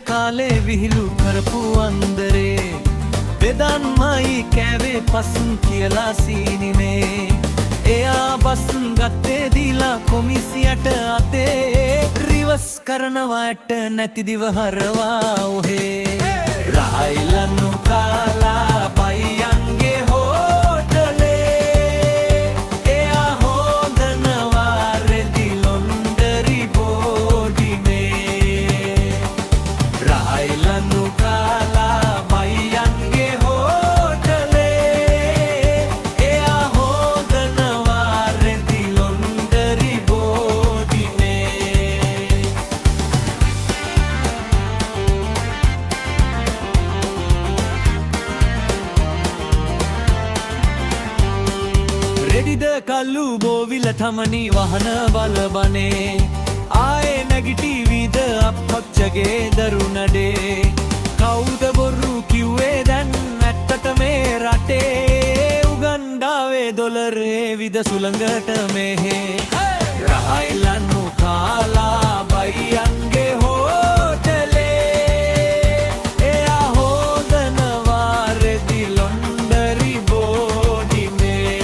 කාලේ විහිළු කරපු අන්දරේ බෙදන්මයි කෑවේ පසුන් කියලා සීනිනේ එයා බස් ගත්තේ දීලා කොමිසියට අතේ රිවස් කරනවා ඇට නැති දිව හරවා ඔහේ රායිලන්නු කාලා පයියන්ගේ හෝටලේ එයා හොඳනවා රෙදි ලොන්ඩරි බෝඩිමේ රායිලන්නු කාලා පයියන්ගේ හෝටලේ එයා හොඳනවා රෙදි ලොන්ඩරි බෝඩිමේ රෙදිද කල්ලු බෝවිල තමනි වහන බලබනේ ආයේ නැගිටිවිද අප්පච්චගේ දරුණඩේ කවුද බොරු කිව්වේ දැන් ඇත්තට මේ රටේ උගන්ඩාවේ ඩොලරේ විද සුළඟට මෙහෙ රායිලන්නු කාලා බයියන්ගේ හෝටලේ එයා හොදනවා රෙදි ලොන්ඩරි බෝඩිමේ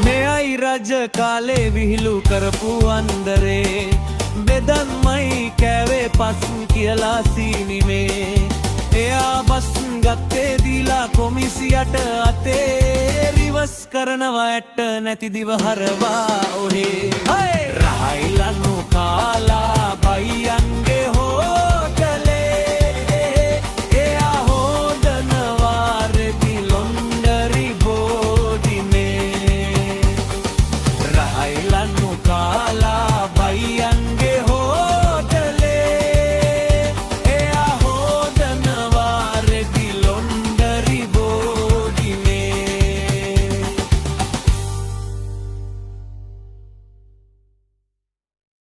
මෙයයි රජ කාලේ විහිළු කරපු අන්දරේ බෙදන්මයි කෑවේ පසු කියලා සීනිමේ එයා බස් ගත්තේ දීලා කොමිසියට අතේ රිවස් කරනවා ඇට නැති දිව හරවා ඔහේ